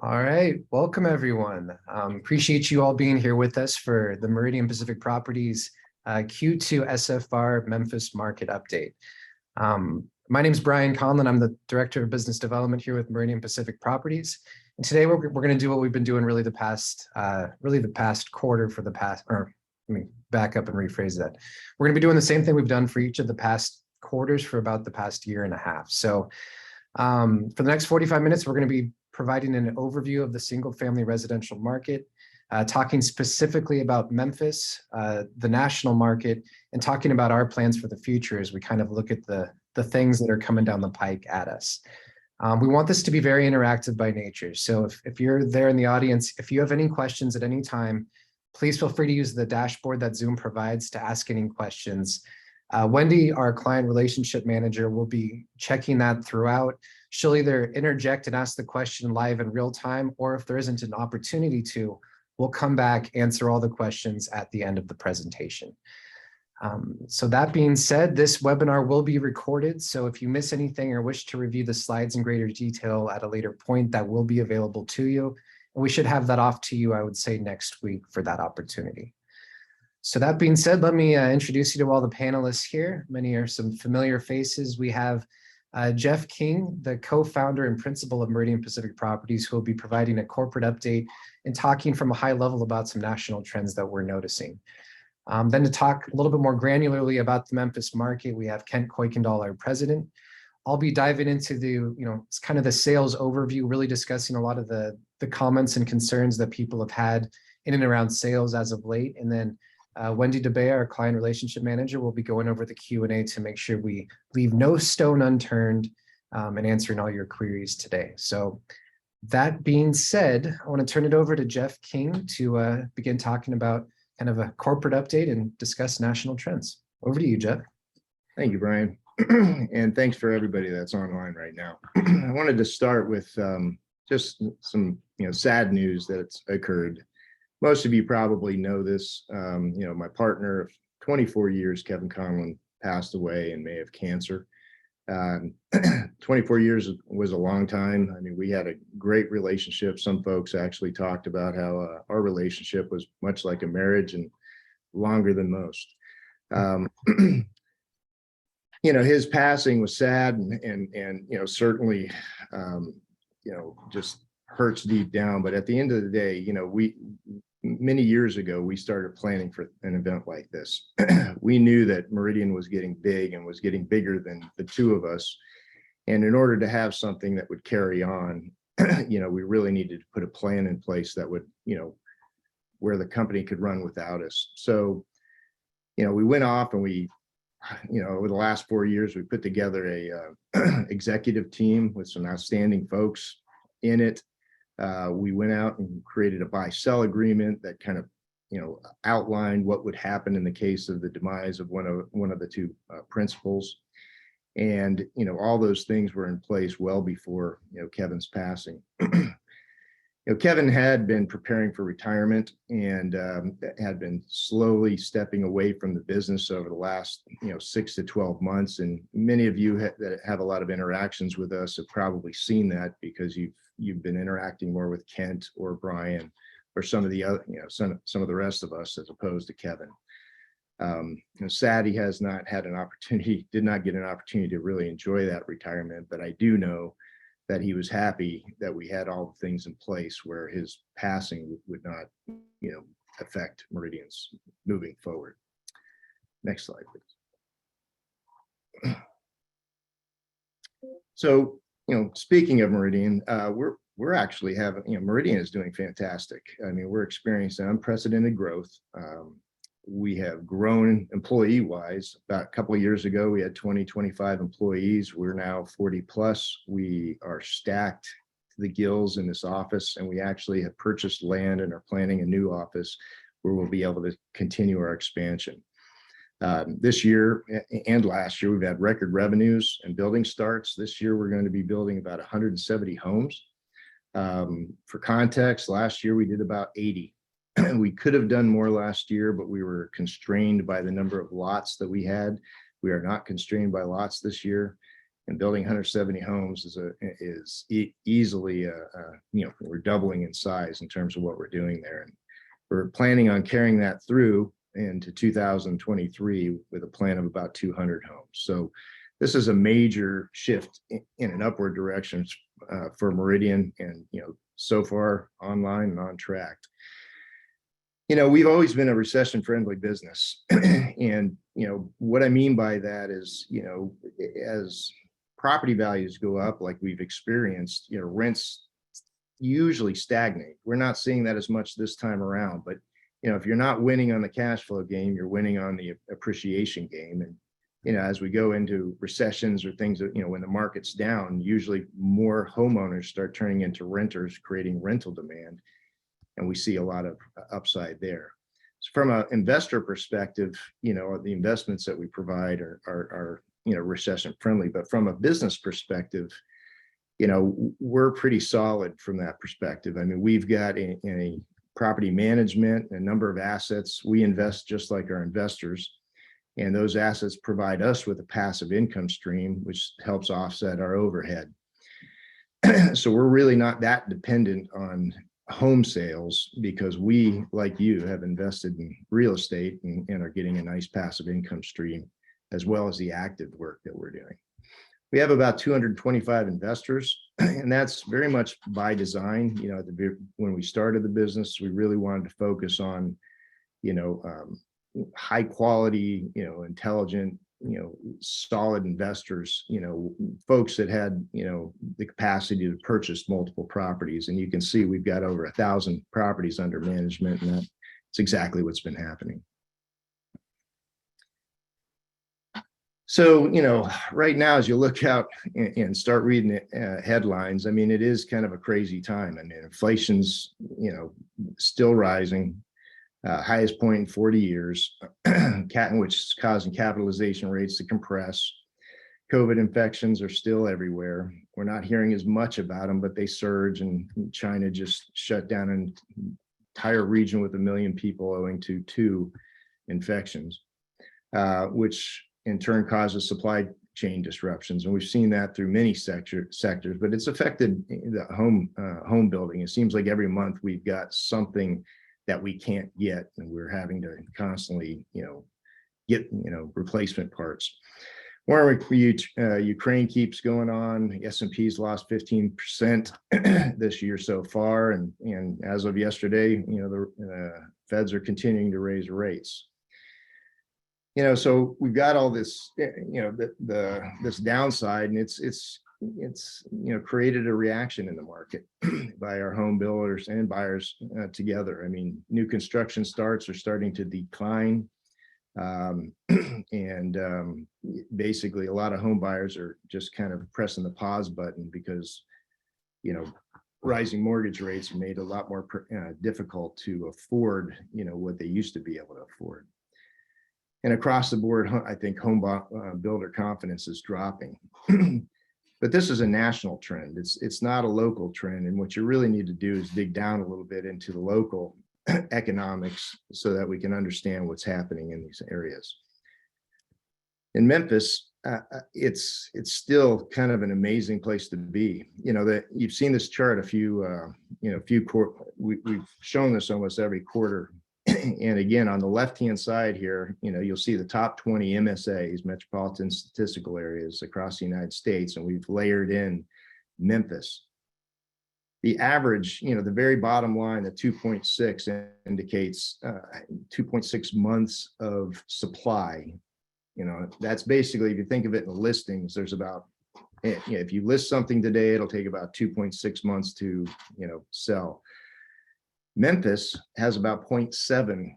All right, welcome everyone. Appreciate you all being here with us for the Meridian Pacific Properties Q2 SFR Memphis Market Update. My name is Brian Conlon. I'm the Director of Business Development here with Meridian Pacific Properties. And today we're going to do what we've been doing really the past quarter for the past, or let me back up and rephrase that. We're going to be doing the same thing we've done for each of the past quarters for about the past year and a half. So for the next 45 minutes, we're going to be providing an overview of the single family residential market, talking specifically about Memphis, the national market, and talking about our plans for the future as we kind of look at the things that are coming down the pike at us. We want this to be very interactive by nature. So if you're there in the audience, if you have any questions at any time, please feel free to use the dashboard that Zoom provides to ask any questions. Wendy, our client relationship manager, will be checking that throughout. She'll either interject and ask the question live in real time, or if there isn't an opportunity to, we'll come back, answer all the questions at the end of the presentation. So that being said, this webinar will be recorded. So if you miss anything or wish to review the slides in greater detail at a later point, that will be available to you. And we should have that off to you, I would say, next week for that opportunity. So that being said, let me introduce you to all the panelists here. Many are some familiar faces. We have Jeff King, the co-founder and principal of Meridian Pacific Properties, who will be providing a corporate update and talking from a high level about some national trends that we're noticing. Then to talk a little bit more granularly about the Memphis market, we have Kent Coykendall, our president. I'll be diving into it's kind of the sales overview, really discussing a lot of the comments and concerns that people have had in and around sales as of late. And then Wendy DeBea, our client relationship manager, will be going over the Q&A to make sure we leave no stone unturned and answering all your queries today. So that being said, I want to turn it over to Jeff King to begin talking about kind of a corporate update and discuss national trends. Over to you, Jeff. Thank you, Brian. And thanks for everybody that's online right now. I wanted to start with just some sad news that's occurred. Most of you probably know this. My partner of 24 years, Kevin Conlon, passed away in May of cancer. 24 years was a long time. I mean, we had a great relationship. Some folks actually talked about how our relationship was much like a marriage and longer than most. His passing was sad and certainly, just hurts deep down. But at the end of the day, many years ago, we started planning for an event like this. We knew that Meridian was getting big and was getting bigger than the two of us. And in order to have something that would carry on, we really needed to put a plan in place that would, where the company could run without us. So, we went off and we, over the last 4 years, we put together a executive team with some outstanding folks in it. We went out and created a buy-sell agreement that kind of, outlined what would happen in the case of the demise of one of the two principals. And, all those things were in place well before, Kevin's passing. Kevin had been preparing for retirement and had been slowly stepping away from the business over the last, 6 to 12 months. And many of you that have a lot of interactions with us have probably seen that because you've been interacting more with Kent or Brian or some of the other, some of the rest of us as opposed to Kevin. Sad he has not had an opportunity, did not get an opportunity to really enjoy that retirement, but I do know that he was happy that we had all the things in place where his passing would not, affect Meridian's moving forward. Next slide, please. So, speaking of Meridian, we're actually having, Meridian is doing fantastic. I mean, we're experiencing unprecedented growth. We have grown employee-wise. About a couple of years ago, we had 25 employees. We're now 40 plus. We are stacked to the gills in this office, and we actually have purchased land and are planning a new office where we'll be able to continue our expansion. This year and last year, we've had record revenues and building starts. This year, we're going to be building about 170 homes. For context, last year we did about 80. We could have done more last year, but we were constrained by the number of lots that we had. We are not constrained by lots this year. And building 170 homes is easily, we're doubling in size in terms of what we're doing there. And we're planning on carrying that through into 2023 with a plan of about 200 homes. So this is a major shift in an upward direction for Meridian, and so far online and on track. We've always been a recession-friendly business, and what I mean by that is, as property values go up, like we've experienced, rents usually stagnate. We're not seeing that as much this time around, but if you're not winning on the cash flow game, you're winning on the appreciation game. And as we go into recessions or things that, when the market's down, usually more homeowners start turning into renters, creating rental demand, and we see a lot of upside there. So from an investor perspective, the investments that we provide are recession friendly, but from a business perspective, we're pretty solid from that perspective. I mean, we've got a property management, a number of assets. We invest just like our investors, and those assets provide us with a passive income stream, which helps offset our overhead. So we're really not that dependent on home sales, because we, like you, have invested in real estate and are getting a nice passive income stream, as well as the active work that we're doing. We have about 225 investors, and that's very much by design. When we started the business, we really wanted to focus on, high quality, intelligent, solid investors, folks that had, the capacity to purchase multiple properties. And you can see we've got over 1,000 properties under management, and that's exactly what's been happening. So, right now, as you look out and start reading headlines, I mean, it is kind of a crazy time. I mean, inflation's, still rising, highest point in 40 years, which is causing capitalization rates to compress. COVID infections are still everywhere. We're not hearing as much about them, but they surge, and China just shut down an entire region with 1 million people owing to 2 infections, which in turn causes supply chain disruptions. And we've seen that through many sectors, but it's affected the home building. It seems like every month we've got something that we can't get, and we're having to constantly, get, replacement parts. War with Ukraine keeps going on. S&P's lost 15% this year so far, and as of yesterday, the Feds are continuing to raise rates. So we've got all this, this downside, and it's created a reaction in the market by our home builders and buyers together. I mean, new construction starts are starting to decline, and basically a lot of home buyers are just kind of pressing the pause button because, rising mortgage rates have made it a lot more difficult to afford, what they used to be able to afford. And across the board, I think home builder confidence is dropping. But this is a national trend. It's not a local trend. And what you really need to do is dig down a little bit into the local economics so that we can understand what's happening in these areas. In Memphis, it's still kind of an amazing place to be. That you've seen this chart we've shown this almost every quarter. And again, on the left-hand side here, you'll see the top 20 MSAs, metropolitan statistical areas across the United States, and we've layered in Memphis. The average, the very bottom line, the 2.6 indicates 2.6 months of supply. That's basically, if you think of it in the listings, there's about, if you list something today, it'll take about 2.6 months to, sell. Memphis has about 0.7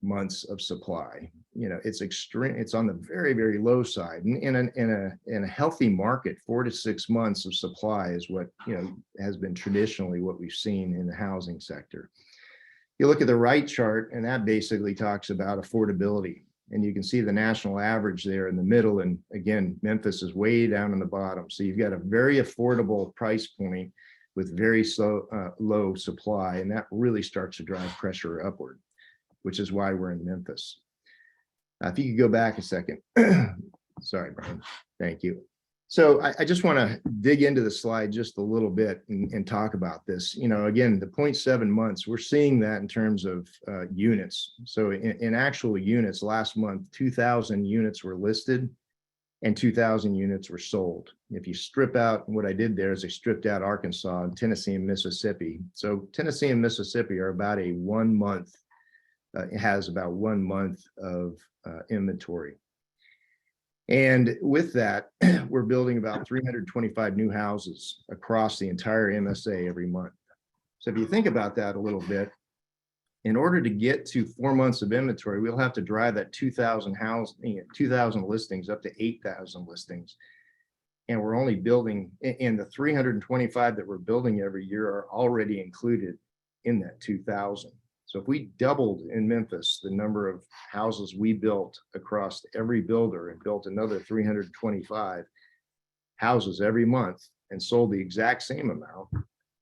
months of supply. It's extreme. It's on the very, very low side. In a healthy market, 4 to 6 months of supply is what has been traditionally what we've seen in the housing sector. You look at the right chart, and that basically talks about affordability. And you can see the national average there in the middle. And again, Memphis is way down in the bottom. So you've got a very affordable price point with very low supply, and that really starts to drive pressure upward, which is why we're in Memphis. If you could go back a second. Sorry, Brian. Thank you. So I just want to dig into the slide just a little bit and talk about this. You know, again, the 0.7 months, we're seeing that in terms of units. So in actual units, last month, 2,000 units were listed and 2,000 units were sold. If you strip out, what I did there is I stripped out Arkansas and Tennessee and Mississippi. So Tennessee and Mississippi are about a 1 month, it has about 1 month of inventory. And with that, we're building about 325 new houses across the entire MSA every month. So if you think about that a little bit, in order to get to 4 months of inventory, we'll have to drive that 2,000 listings up to 8,000 listings. And we're only building, and the 325 that we're building every year are already included in that 2,000. So if we doubled in Memphis the number of houses we built across every builder and built another 325 houses every month and sold the exact same amount,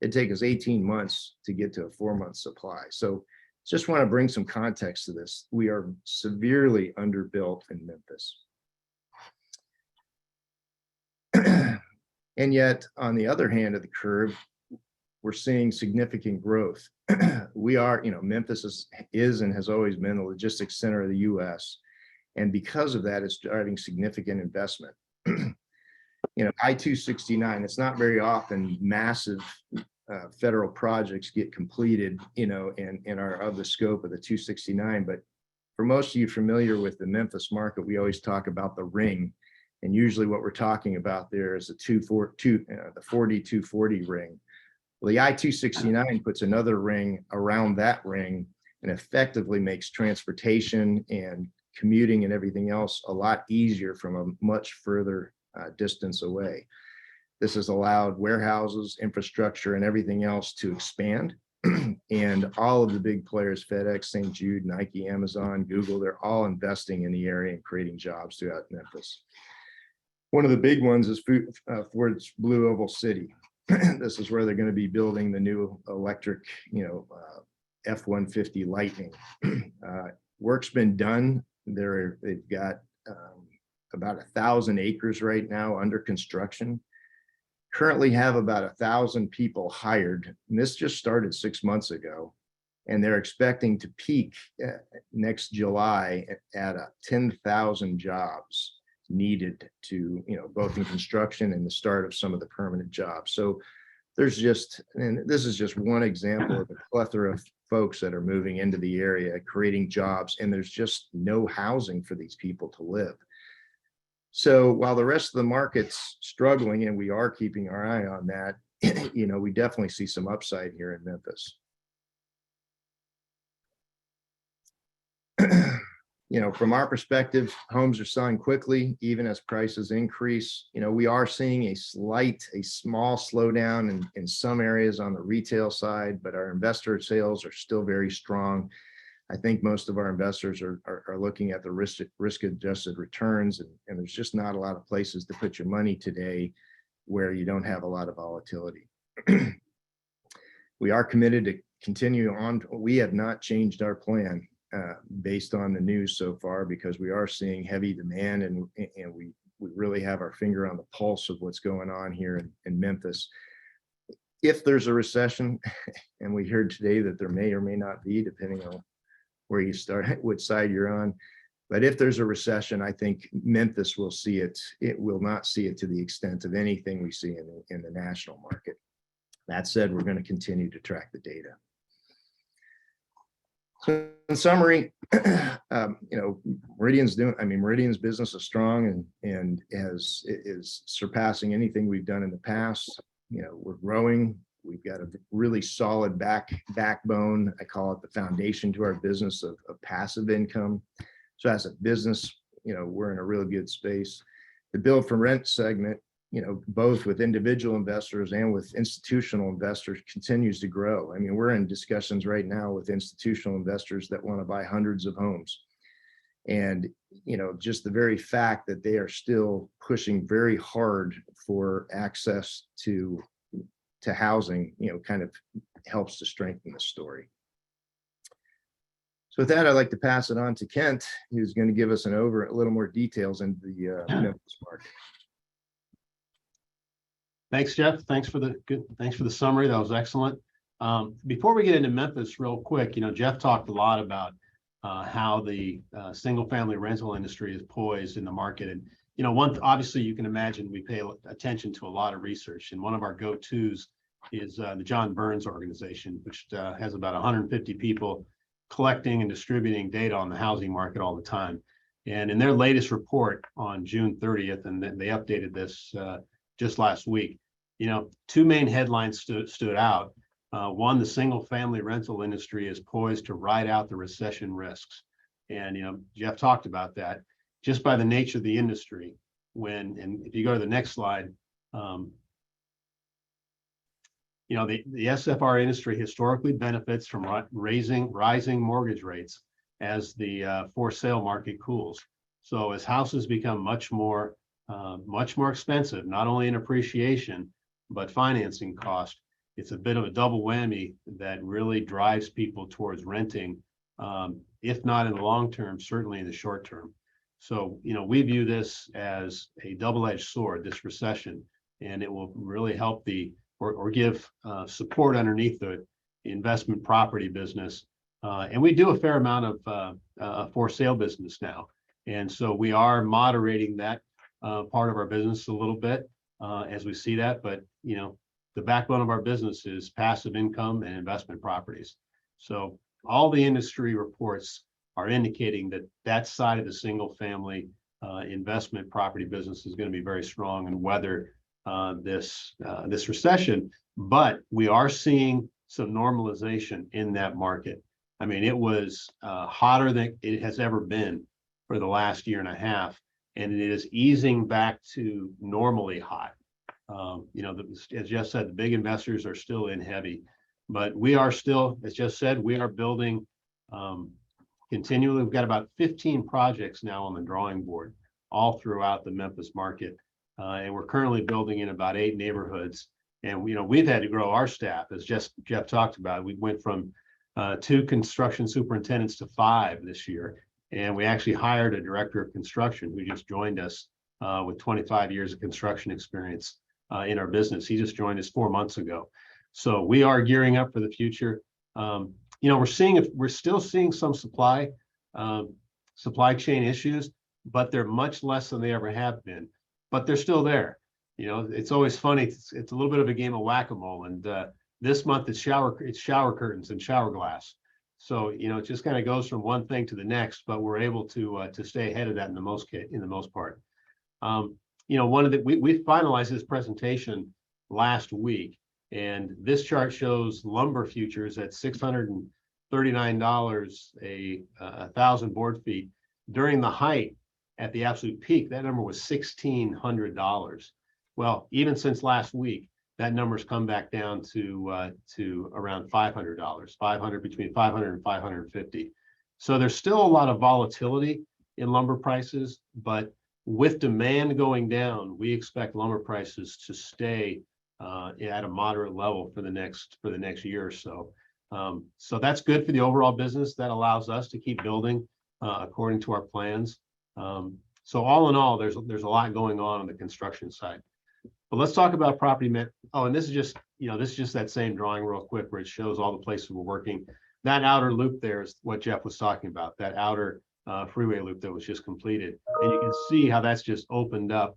it'd take us 18 months to get to a 4-month supply. So just want to bring some context to this. We are severely underbuilt in Memphis. And yet, on the other hand of the curve, we're seeing significant growth. We are, you know, Memphis is and has always been the logistics center of the US. And because of that, it's driving significant investment. You know, I-269, it's not very often massive federal projects get completed, you know, and are of the scope of the 269. But for most of you familiar with the Memphis market, we always talk about the ring. And usually what we're talking about there is the 40-240 ring. Well, the I-269 puts another ring around that ring and effectively makes transportation and commuting and everything else a lot easier from a much further distance away. This has allowed warehouses, infrastructure, and everything else to expand. And all of the big players, FedEx, St. Jude, Nike, Amazon, Google, they're all investing in the area and creating jobs throughout Memphis. One of the big ones is Ford's Blue Oval City. This is where they're going to be building the new electric, you know, F-150 Lightning. Work's been done. They've got about 1,000 acres right now under construction. Currently have about 1,000 people hired. And this just started 6 months ago. And they're expecting to peak next July at 10,000 jobs needed to, you know, both in construction and the start of some of the permanent jobs. So there's just, and this is just one example of a plethora of folks that are moving into the area, creating jobs, and there's just no housing for these people to live. So while the rest of the market's struggling, and we are keeping our eye on that, you know, we definitely see some upside here in Memphis. You know, from our perspective, homes are selling quickly, even as prices increase. You know, we are seeing a small slowdown in some areas on the retail side, but our investor sales are still very strong. I think most of our investors are looking at the risk-adjusted returns, and there's just not a lot of places to put your money today where you don't have a lot of volatility. We are committed to continue on. We have not changed our plan based on the news so far, because we are seeing heavy demand, and we really have our finger on the pulse of what's going on here in Memphis. If there's a recession, and we heard today that there may or may not be, depending on where you start, which side you're on. But if there's a recession, I think Memphis will see it. It will not see it to the extent of anything we see in the national market. That said, we're going to continue to track the data. So in summary, you know, Meridian's business is strong and is surpassing anything we've done in the past. You know, we're growing. We've got a really solid backbone. I call it the foundation to our business of passive income. So as a business, you know, we're in a really good space. The build for rent segment, you know, both with individual investors and with institutional investors, continues to grow. I mean, we're in discussions right now with institutional investors that want to buy hundreds of homes. And, you know, just the very fact that they are still pushing very hard for access to housing, you know, kind of helps to strengthen the story. So with that, I'd like to pass it on to Kent, who's going to give us a little more details into the Memphis market. Thanks, Jeff. Thanks for the summary. That was excellent. Before we get into Memphis real quick, Jeff talked a lot about how the single family rental industry is poised in the market. And, obviously you can imagine we pay attention to a lot of research, and one of our go-tos is the John Burns organization, which has about 150 people collecting and distributing data on the housing market all the time. And in their latest report on June 30th, and then they updated this just last week, two main headlines stood out. One, the single family rental industry is poised to ride out the recession risks. And, Jeff talked about that just by the nature of the industry. And if you go to the next slide, the SFR industry historically benefits from rising mortgage rates as the for sale market cools. So as houses become much more expensive, not only in appreciation, but financing cost, it's a bit of a double whammy that really drives people towards renting, if not in the long term, certainly in the short term. So, we view this as a double-edged sword, this recession, and it will really help or give support underneath the investment property business. And we do a fair amount of for sale business now. And so we are moderating that part of our business a little bit as we see that. But, the backbone of our business is passive income and investment properties. So all the industry reports are indicating that side of the single family investment property business is going to be very strong and weather this recession. But we are seeing some normalization in that market. I mean, it was hotter than it has ever been for the last year and a half, and it is easing back to normally hot. As Jeff said, the big investors are still in heavy, but we are still, as Jeff said, we are building continually. We've got about 15 projects now on the drawing board all throughout the Memphis market. And we're currently building in about 8 neighborhoods. And, we've had to grow our staff, as Jeff talked about. We went from 2 construction superintendents to 5 this year. And we actually hired a director of construction who just joined us with 25 years of construction experience in our business. He just joined us 4 months ago. So we are gearing up for the future. We're still seeing some supply chain issues, but they're much less than they ever have been. But they're still there. It's always funny. It's a little bit of a game of whack-a-mole. And this month it's shower curtains and shower glass. So it just kind of goes from one thing to the next. But we're able to stay ahead of that in the most part. We finalized this presentation last week, and this chart shows lumber futures at $639 a 1,000 board feet. During the height, at the absolute peak, that number was $1,600. Well, even since last week, that number's come back down to around $500, between $500 and $550. So there's still a lot of volatility in lumber prices, but with demand going down, we expect lumber prices to stay at a moderate level for the next year or so. So that's good for the overall business. That allows us to keep building according to our plans. So all in all, there's a lot going on the construction side. But let's talk about property. And this is just that same drawing real quick where it shows all the places we're working. That outer loop there is what Jeff was talking about, that outer freeway loop that was just completed. And you can see how that's just opened up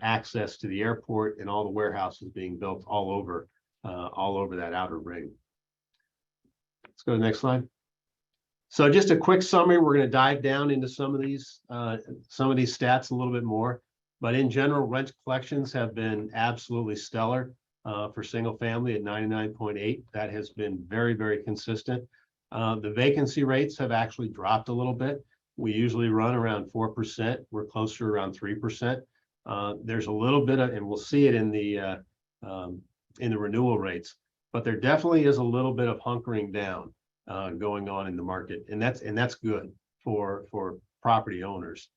access to the airport and all the warehouses being built all over that outer ring. Let's go to the next slide. So just a quick summary. We're going to dive down into some of these stats a little bit more. But in general, rent collections have been absolutely stellar for single family at 99.8. That has been very, very consistent. The vacancy rates have actually dropped a little bit. We usually run around 4%. We're closer to around 3%. There's a little bit of, and we'll see it in the renewal rates, but there definitely is a little bit of hunkering down going on in the market, and that's good for property owners.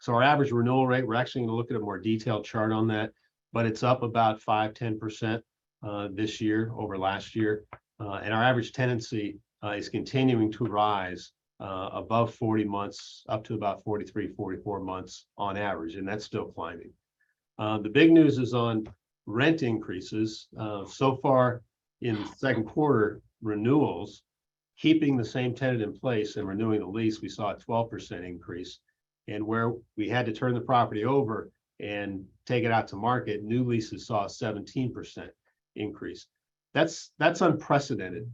So our average renewal rate, we're actually going to look at a more detailed chart on that, but it's up about 5-10% this year over last year. And our average tenancy is continuing to rise above 40 months, up to about 43, 44 months on average, and that's still climbing. The big news is on rent increases, so far in the second quarter, renewals, keeping the same tenant in place and renewing the lease, we saw a 12% increase. And where we had to turn the property over and take it out to market, new leases saw a 17% increase. That's unprecedented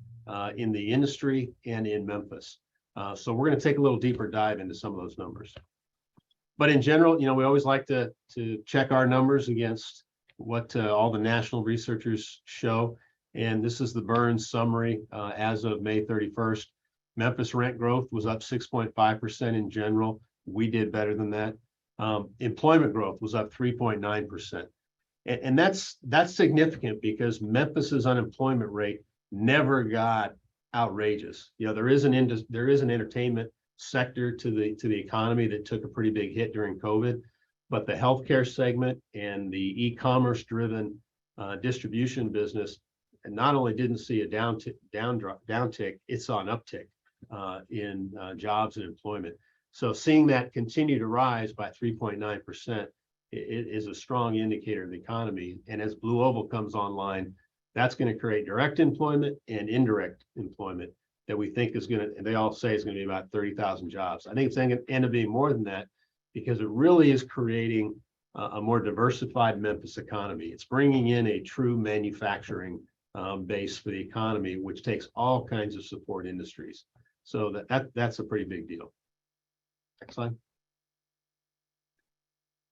in the industry and in Memphis. So we're going to take a little deeper dive into some of those numbers. But in general, we always like to check our numbers against what all the national researchers show. And this is the Burns summary as of May 31st. Memphis rent growth was up 6.5% in general. We did better than that. Employment growth was up 3.9%. And that's significant because Memphis's unemployment rate never got outrageous. There is an entertainment sector to the economy that took a pretty big hit during COVID, but the healthcare segment and the e-commerce driven distribution business not only didn't see a downtick, it saw an uptick in jobs and employment. So seeing that continue to rise by 3.9%, it is a strong indicator of the economy. And as Blue Oval comes online, that's going to create direct employment and indirect employment that we think is going to, and they all say it's going to be about 30,000 jobs. I think it's going to end up being more than that because it really is creating a more diversified Memphis economy. It's bringing in a true manufacturing base for the economy, which takes all kinds of support industries. So that's a pretty big deal. Next slide.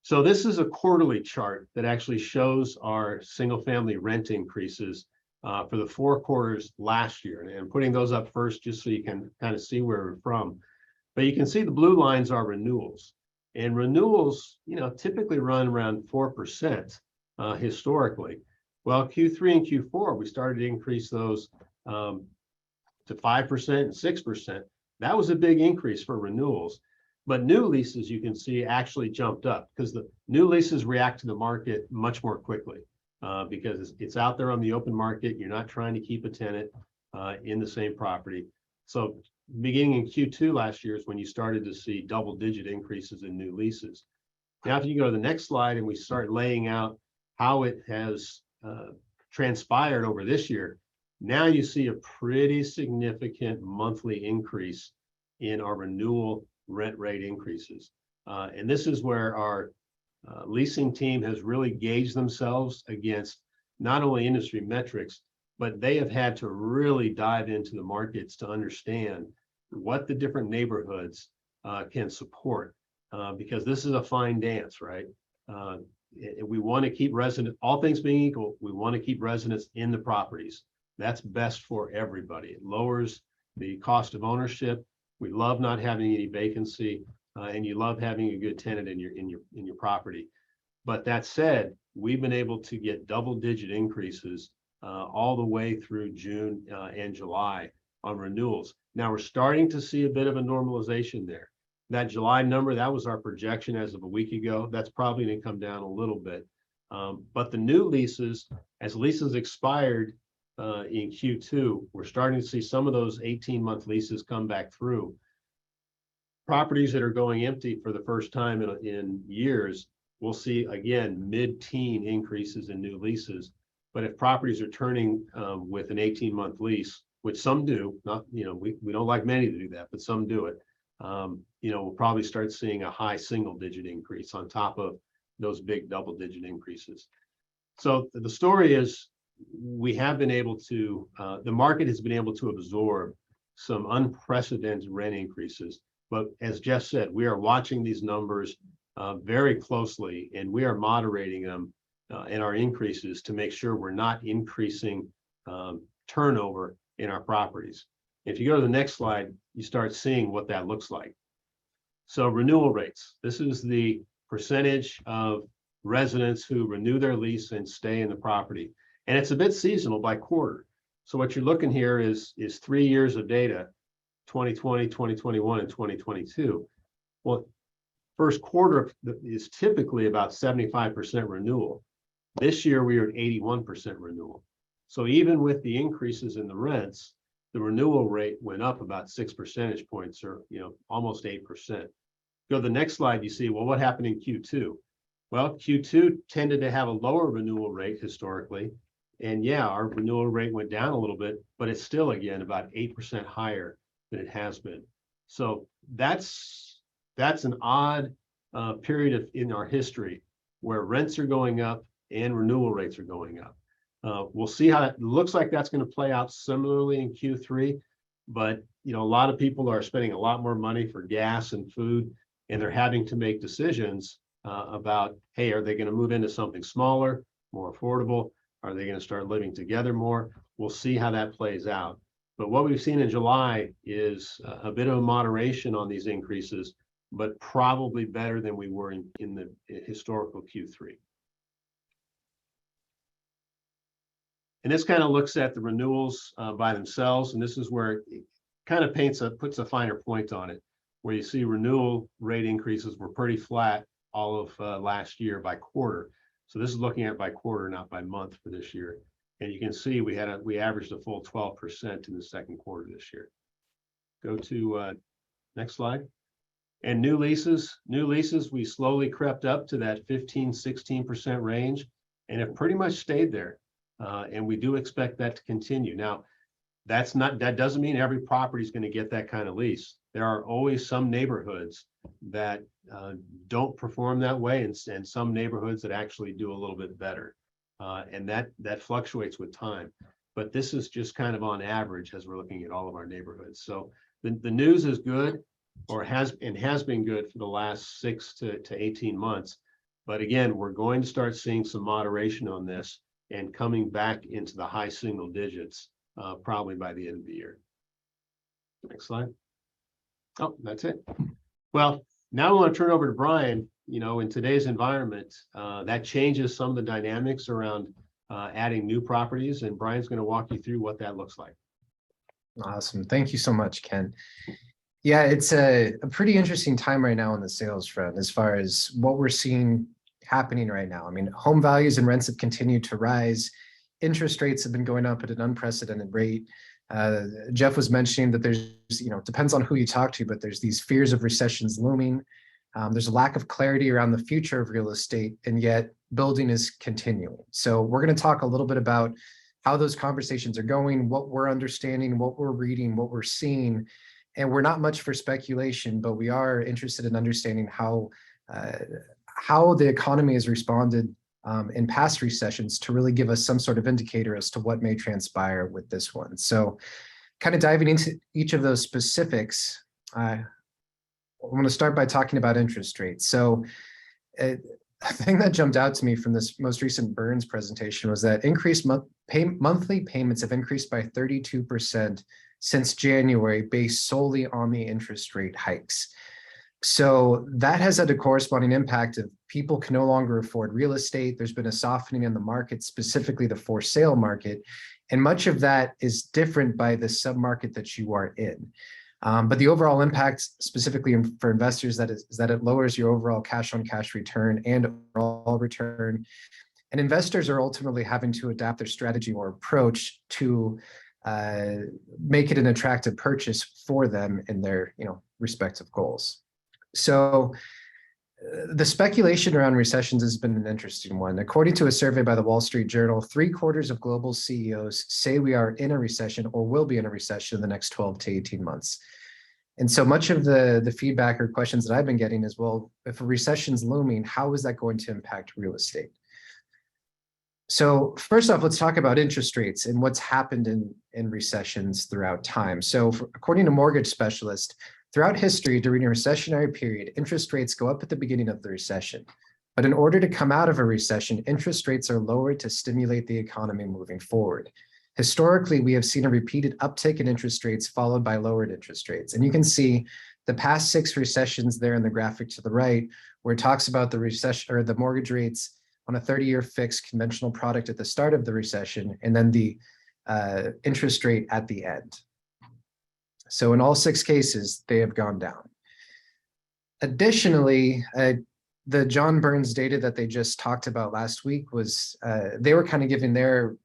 So this is a quarterly chart that actually shows our single family rent increases for the 4 quarters last year. And putting those up first, just so you can kind of see where we're from. But you can see the blue lines are renewals. And renewals, typically run around 4% historically. Well, Q3 and Q4, we started to increase those to 5% and 6%. That was a big increase for renewals. But new leases, you can see, actually jumped up because the new leases react to the market much more quickly because it's out there on the open market. You're not trying to keep a tenant in the same property. So beginning in Q2 last year is when you started to see double-digit increases in new leases. Now, if you go to the next slide and we start laying out how it has transpired over this year, now you see a pretty significant monthly increase in our renewal rent rate increases. And this is where our leasing team has really gauged themselves against not only industry metrics, but they have had to really dive into the markets to understand what the different neighborhoods can support, because this is a fine dance, right? We want to keep all things being equal, we want to keep residents in the properties. That's best for everybody. It lowers the cost of ownership. We love not having any vacancy, and you love having a good tenant in your property. But that said, we've been able to get double-digit increases all the way through June and July on renewals. Now we're starting to see a bit of a normalization there. That July number, that was our projection as of a week ago. That's probably going to come down a little bit. But the new leases, as leases expired in Q2, we're starting to see some of those 18-month leases come back through. Properties that are going empty for the first time in years, we'll see, again, mid-teen increases in new leases. But if properties are turning with an 18-month lease, which some do, not, we don't like many to do that, but some do it, we'll probably start seeing a high single-digit increase on top of those big double-digit increases. So the story is we have been able to, the market has been able to absorb some unprecedented rent increases. But as Jeff said, we are watching these numbers very closely, and we are moderating them in our increases to make sure we're not increasing turnover in our properties. If you go to the next slide, you start seeing what that looks like. So renewal rates, this is the percentage of residents who renew their lease and stay in the property. And it's a bit seasonal by quarter. So what you're looking here is 3 years of data, 2020, 2021, and 2022. Well, first quarter is typically about 75% renewal. This year, we are at 81% renewal. So even with the increases in the rents, the renewal rate went up about 6 percentage points, or almost 8%. Go to the next slide, you see, well, what happened in Q2? Well, Q2 tended to have a lower renewal rate historically. And yeah, our renewal rate went down a little bit, but it's still, again, about 8% higher than it has been. So that's an odd period in our history where rents are going up and renewal rates are going up. We'll see how it looks like that's going to play out similarly in Q3. But a lot of people are spending a lot more money for gas and food, and they're having to make decisions about, hey, are they going to move into something smaller, more affordable? Are they going to start living together more? We'll see how that plays out. But what we've seen in July is a bit of a moderation on these increases, but probably better than we were in the historical Q3. And this kind of looks at the renewals by themselves. And this is where it kind of puts a finer point on it, where you see renewal rate increases were pretty flat all of last year by quarter. So this is looking at by quarter, not by month for this year. And you can see we averaged a full 12% in the second quarter this year. Go to next slide. And new leases, we slowly crept up to that 15-16% range and have pretty much stayed there. And we do expect that to continue. Now, that doesn't mean every property is going to get that kind of lease. There are always some neighborhoods that don't perform that way, and some neighborhoods that actually do a little bit better. And that fluctuates with time. But this is just kind of on average as we're looking at all of our neighborhoods. So the news is good, or has been good for the last 6 to 18 months. But again, we're going to start seeing some moderation on this and coming back into the high single digits probably by the end of the year. Next slide. Oh, that's it. Well, now I want to turn over to Brian. In today's environment, that changes some of the dynamics around adding new properties, and Brian's going to walk you through what that looks like. Awesome. Thank you so much, Ken. Yeah, it's a pretty interesting time right now on the sales front as far as what we're seeing happening right now. I mean, home values and rents have continued to rise. Interest rates have been going up at an unprecedented rate. Jeff was mentioning that there's, depends on who you talk to, but there's these fears of recessions looming. There's a lack of clarity around the future of real estate, and yet building is continuing. So we're going to talk a little bit about how those conversations are going, what we're understanding, what we're reading, what we're seeing. And we're not much for speculation, but we are interested in understanding how the economy has responded in past recessions to really give us some sort of indicator as to what may transpire with this one. So kind of diving into each of those specifics, I want to start by talking about interest rates. So a thing that jumped out to me from this most recent Burns presentation was that monthly payments have increased by 32% since January based solely on the interest rate hikes. So that has had a corresponding impact of people can no longer afford real estate. There's been a softening in the market, specifically the for sale market. And much of that is different by the submarket that you are in. But the overall impact specifically for investors is that it lowers your overall cash on cash return and overall return. And investors are ultimately having to adapt their strategy or approach to make it an attractive purchase for them in their respective goals. So the speculation around recessions has been an interesting one. According to a survey by the Wall Street Journal, 3/4 of global CEOs say we are in a recession or will be in a recession in the next 12 to 18 months. And so much of the feedback or questions that I've been getting is, well, if a recession's looming, how is that going to impact real estate? So first off, let's talk about interest rates and what's happened in recessions throughout time. So according to mortgage specialists, throughout history, during a recessionary period, interest rates go up at the beginning of the recession. But in order to come out of a recession, interest rates are lowered to stimulate the economy moving forward. Historically, we have seen a repeated uptick in interest rates followed by lowered interest rates. And you can see the past 6 recessions there in the graphic to the right, where it talks about the recession or the mortgage rates on a 30-year fixed conventional product at the start of the recession, and then the interest rate at the end. So in all 6 cases, they have gone down. Additionally, the John Burns data that they just talked about last week was, they were kind of giving their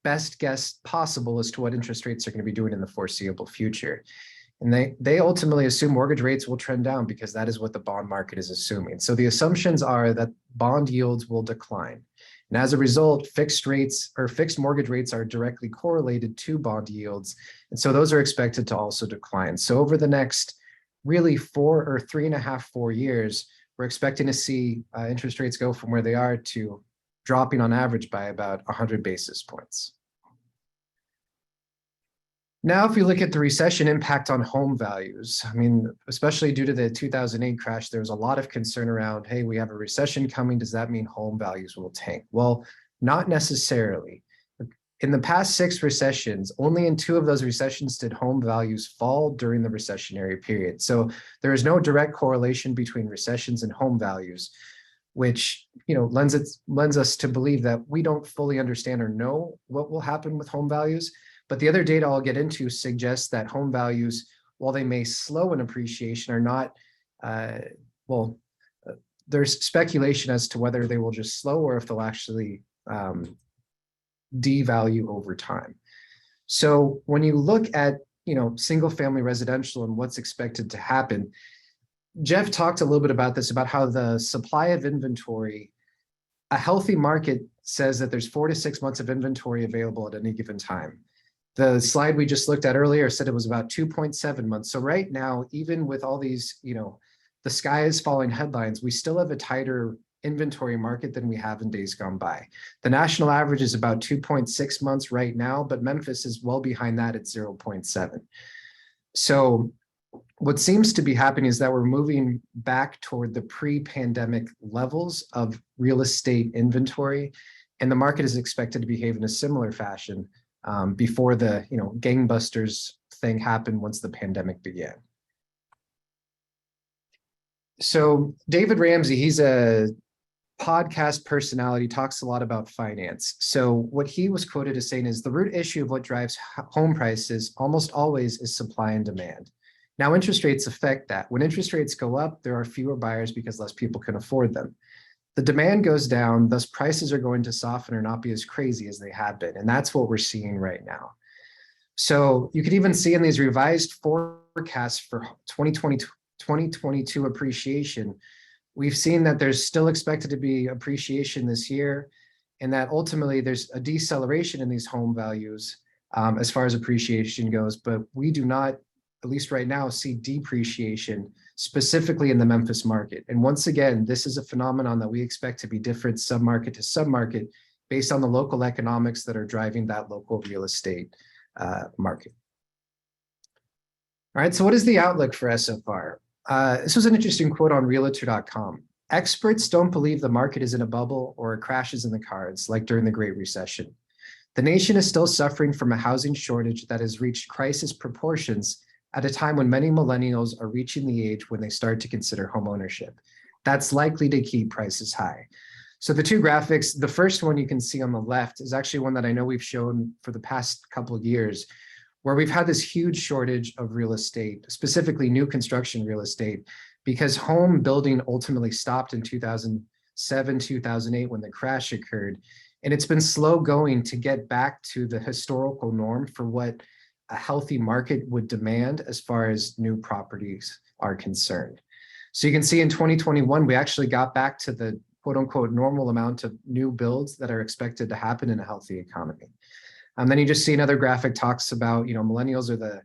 best guess possible as to what interest rates are going to be doing in the foreseeable future. And they ultimately assume mortgage rates will trend down because that is what the bond market is assuming. So the assumptions are that bond yields will decline. And as a result, fixed rates or fixed mortgage rates are directly correlated to bond yields. And so those are expected to also decline. So over the next really 4 years, we're expecting to see interest rates go from where they are to dropping on average by about 100 basis points. Now, if we look at the recession impact on home values, I mean, especially due to the 2008 crash, there was a lot of concern around, hey, we have a recession coming. Does that mean home values will tank? Well, not necessarily. In the past 6 recessions, only in 2 of those recessions did home values fall during the recessionary period. So there is no direct correlation between recessions and home values, which lends us to believe that we don't fully understand or know what will happen with home values. But the other data I'll get into suggests that home values, while they may slow in appreciation, are not, there's speculation as to whether they will just slow or if they'll actually devalue over time. So when you look at, single family residential and what's expected to happen, Jeff talked a little bit about this, about how the supply of inventory, a healthy market says that there's 4 to 6 months of inventory available at any given time. The slide we just looked at earlier said it was about 2.7 months. So right now, even with all these, the sky is falling headlines, we still have a tighter inventory market than we have in days gone by. The national average is about 2.6 months right now, but Memphis is well behind that at 0.7. So what seems to be happening is that we're moving back toward the pre-pandemic levels of real estate inventory, and the market is expected to behave in a similar fashion before the gangbusters thing happened once the pandemic began. So David Ramsey, he's a podcast personality, talks a lot about finance. So what he was quoted as saying is the root issue of what drives home prices almost always is supply and demand. Now, interest rates affect that. When interest rates go up, there are fewer buyers because less people can afford them. The demand goes down, thus prices are going to soften or not be as crazy as they have been. And that's what we're seeing right now. So you could even see in these revised forecasts for 2022 appreciation, we've seen that there's still expected to be appreciation this year, and that ultimately there's a deceleration in these home values as far as appreciation goes, but we do not, at least right now, see depreciation specifically in the Memphis market. And once again, this is a phenomenon that we expect to be different submarket to submarket based on the local economics that are driving that local real estate market. All right, so what is the outlook for SFR? This was an interesting quote on realtor.com. Experts don't believe the market is in a bubble or a crash is in the cards like during the Great Recession. The nation is still suffering from a housing shortage that has reached crisis proportions at a time when many millennials are reaching the age when they start to consider homeownership. That's likely to keep prices high. So the 2 graphics, the first one you can see on the left is actually one that I know we've shown for the past couple of years, where we've had this huge shortage of real estate, specifically new construction real estate, because home building ultimately stopped in 2007, 2008 when the crash occurred. And it's been slow going to get back to the historical norm for what a healthy market would demand as far as new properties are concerned. So you can see in 2021, we actually got back to the quote unquote normal amount of new builds that are expected to happen in a healthy economy. And then you just see another graphic talks about, millennials are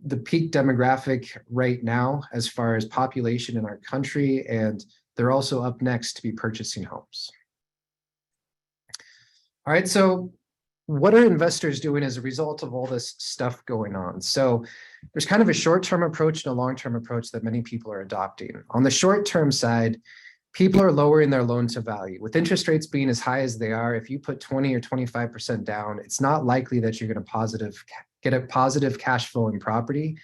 the peak demographic right now as far as population in our country, and they're also up next to be purchasing homes. All right, so what are investors doing as a result of all this stuff going on? So there's kind of a short-term approach and a long-term approach that many people are adopting. On the short-term side, people are lowering their loan to value. With interest rates being as high as they are, if you put 20 or 25% down, it's not likely that you're going to get a positive cash flowing property,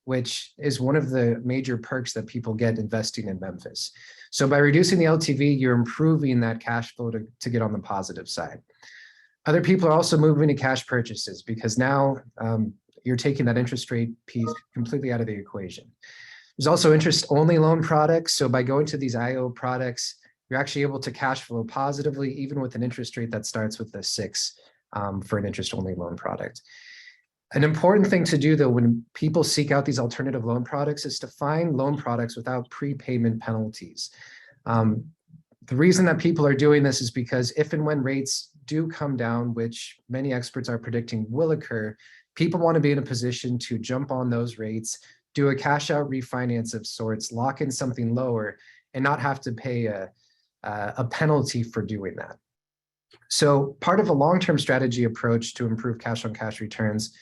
which is one of the major perks that people get investing in Memphis. So by reducing the LTV, you're improving that cash flow to get on the positive side. Other people are also moving to cash purchases because now you're taking that interest rate piece completely out of the equation. There's also interest-only loan products. So by going to these IO products, you're actually able to cash flow positively, even with an interest rate that starts with the 6 for an interest-only loan product. An important thing to do, though, when people seek out these alternative loan products is to find loan products without prepayment penalties. The reason that people are doing this is because if and when rates do come down, which many experts are predicting will occur, people want to be in a position to jump on those rates, do a cash out refinance of sorts, lock in something lower, and not have to pay a penalty for doing that. So part of a long-term strategy approach to improve cash on cash returns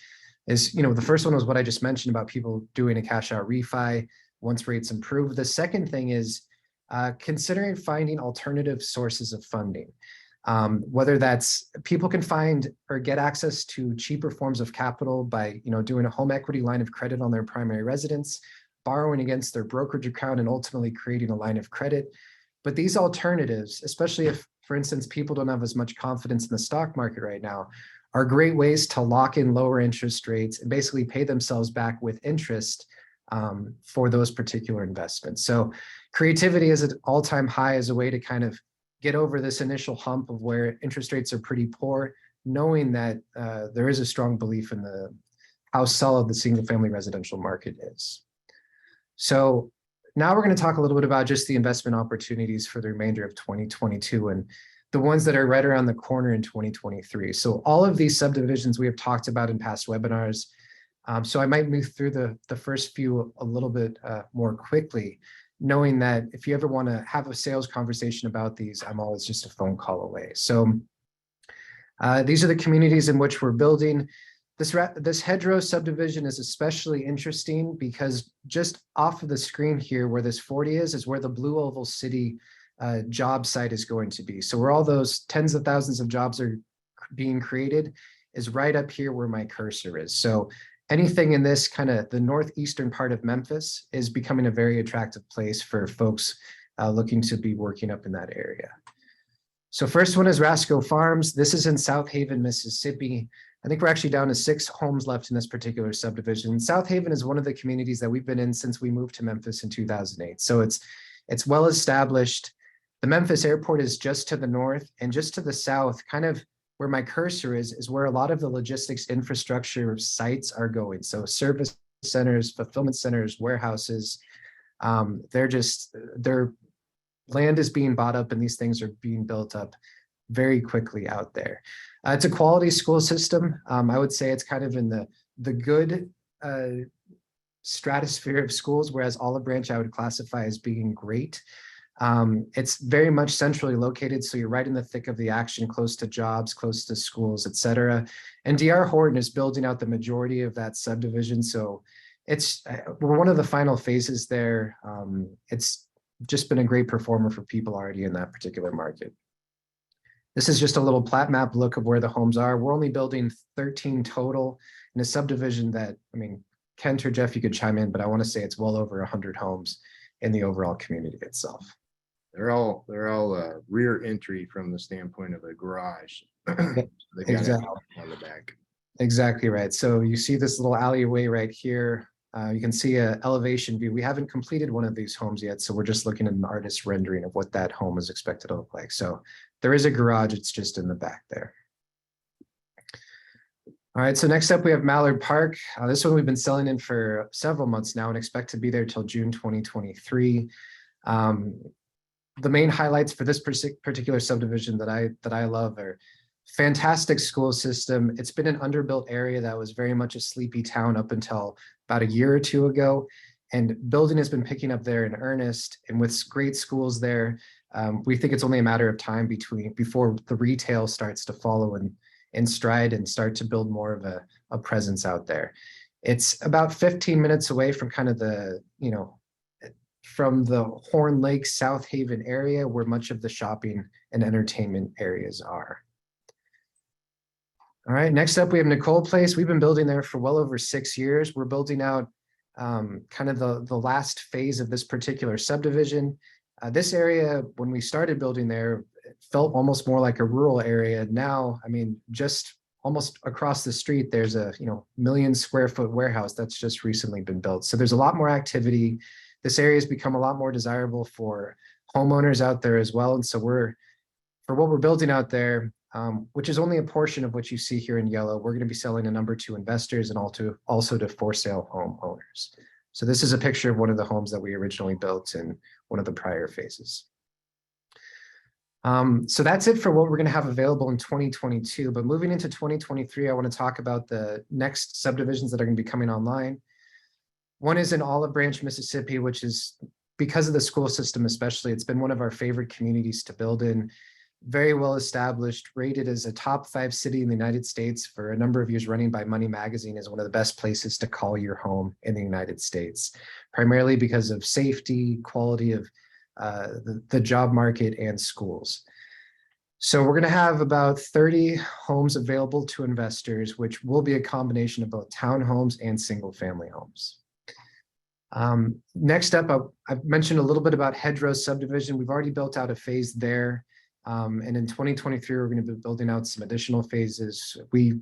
is, the first one was what I just mentioned about people doing a cash out refi once rates improve. The second thing is considering finding alternative sources of funding. Whether that's people can find or get access to cheaper forms of capital by, doing a home equity line of credit on their primary residence, borrowing against their brokerage account, and ultimately creating a line of credit. But these alternatives, especially if, for instance, people don't have as much confidence in the stock market right now, are great ways to lock in lower interest rates and basically pay themselves back with interest for those particular investments. So creativity is at an all-time high as a way to kind of get over this initial hump of where interest rates are pretty poor, knowing that there is a strong belief in how solid the single-family residential market is. So now we're going to talk a little bit about just the investment opportunities for the remainder of 2022 and the ones that are right around the corner in 2023. So all of these subdivisions we have talked about in past webinars. So I might move through the first few a little bit more quickly, knowing that if you ever want to have a sales conversation about these, I'm always just a phone call away. So these are the communities in which we're building. This Hedgerow subdivision is especially interesting because just off of the screen here where this 40 is where the Blue Oval City job site is going to be. So where all those tens of thousands of jobs are being created is right up here where my cursor is. So anything in this kind of the northeastern part of Memphis is becoming a very attractive place for folks looking to be working up in that area. So first one is Rasco Farms. This is in South Haven, Mississippi. I think we're actually down to 6 homes left in this particular subdivision. South Haven is one of the communities that we've been in since we moved to Memphis in 2008. So it's well established. The Memphis airport is just to the north, and just to the south, kind of where my cursor is where a lot of the logistics infrastructure sites are going. So service centers, fulfillment centers, warehouses, their land is being bought up and these things are being built up very quickly out there. It's a quality school system. I would say it's kind of in the good stratosphere of schools, whereas Olive Branch I would classify as being great. It's very much centrally located, so you're right in the thick of the action, close to jobs, close to schools, etc. And DR Horton is building out the majority of that subdivision, so we're one of the final phases there. It's just been a great performer for people already in that particular market. This is just a little plat map look of where the homes are. We're only building 13 total in a subdivision that, Kent or Jeff, you could chime in, but I want to say it's well over 100 homes in the overall community itself. They're all rear entry from the standpoint of a garage. Exactly. On the back. Exactly right. So you see this little alleyway right here. You can see an elevation view. We haven't completed one of these homes yet, so we're just looking at an artist's rendering of what that home is expected to look like. So there is a garage, it's just in the back there. All right, so next up we have Mallard Park. This one we've been selling in for several months now and expect to be there till June 2023. The main highlights for this particular subdivision that I love are fantastic school system. It's been an underbuilt area that was very much a sleepy town up until about a year or two ago, and building has been picking up there in earnest. And with great schools there, we think it's only a matter of time before the retail starts to follow in stride and start to build more of a presence out there. It's about 15 minutes away from kind of from the Horn Lake, South Haven area where much of the shopping and entertainment areas are. All right, next up we have Nicole Place. We've been building there for well over 6 years. We're building out kind of the last phase of this particular subdivision. This area, when we started building there, it felt almost more like a rural area. Now, just almost across the street, there's a 1 million square foot warehouse that's just recently been built. So there's a lot more activity. This area has become a lot more desirable for homeowners out there as well. And so for what we're building out there, which is only a portion of what you see here in yellow. We're going to be selling a number to investors and also to for sale homeowners. So this is a picture of one of the homes that we originally built in one of the prior phases. So that's it for what we're going to have available in 2022. But moving into 2023, I want to talk about the next subdivisions that are going to be coming online. One is in Olive Branch, Mississippi, which is, because of the school system especially, it's been one of our favorite communities to build in. Very well established, rated as a top 5 city in the United States for a number of years running by Money Magazine as one of the best places to call your home in the United States, primarily because of safety, quality of the job market, and schools. So we're going to have about 30 homes available to investors, which will be a combination of both townhomes and single family homes. Next up, I've mentioned a little bit about Hedgerow subdivision. We've already built out a phase there. And in 2023, we're going to be building out some additional phases. We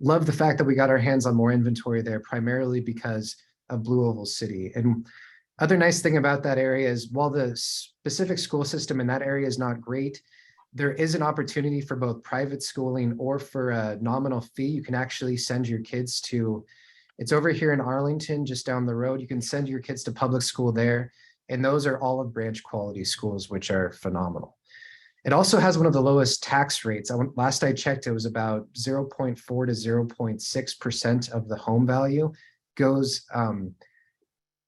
love the fact that we got our hands on more inventory there, primarily because of Blue Oval City. And other nice thing about that area is, while the specific school system in that area is not great, there is an opportunity for both private schooling, or for a nominal fee, you can actually send your kids to, it's over here in Arlington, just down the road. You can send your kids to public school there. And those are Olive Branch quality schools, which are phenomenal. It also has one of the lowest tax rates. Last I checked, it was about 0.4 to 0.6% of the home value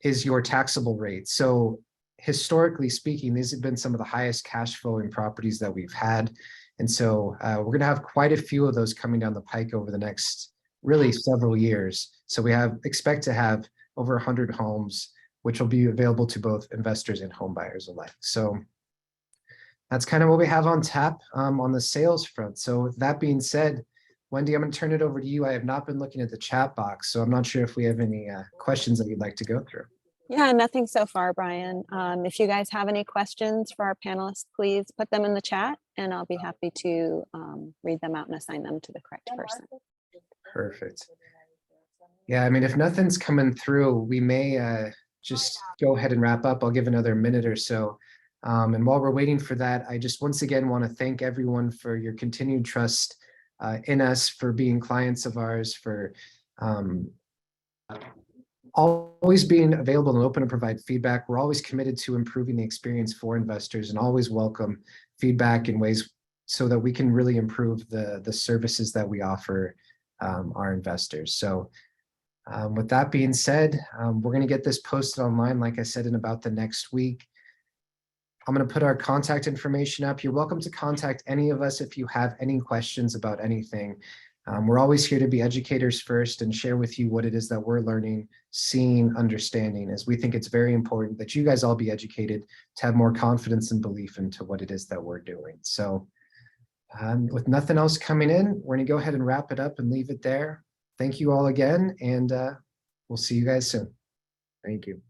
is your taxable rate. So historically speaking, these have been some of the highest cash flowing properties that we've had. And so we're going to have quite a few of those coming down the pike over the next really several years. So we expect to have over 100 homes, which will be available to both investors and home buyers alike. So that's kind of what we have on tap on the sales front. So with that being said, Wendy, I'm going to turn it over to you. I have not been looking at the chat box, so I'm not sure if we have any questions that you'd like to go through. Yeah, nothing so far, Brian. If you guys have any questions for our panelists, please put them in the chat and I'll be happy to read them out and assign them to the correct person. Perfect. Yeah, I mean, if nothing's coming through, we may just go ahead and wrap up. I'll give another minute or so. And while we're waiting for that, I just once again want to thank everyone for your continued trust in us, for being clients of ours, for always being available and open to provide feedback. We're always committed to improving the experience for investors, and always welcome feedback in ways so that we can really improve the services that we offer our investors. So with that being said, we're going to get this posted online, like I said, in about the next week. I'm going to put our contact information up. You're welcome to contact any of us if you have any questions about anything. We're always here to be educators first and share with you what it is that we're learning, seeing, understanding, as we think it's very important that you guys all be educated to have more confidence and belief into what it is that we're doing. So with nothing else coming in, we're going to go ahead and wrap it up and leave it there. Thank you all again, and we'll see you guys soon. Thank you.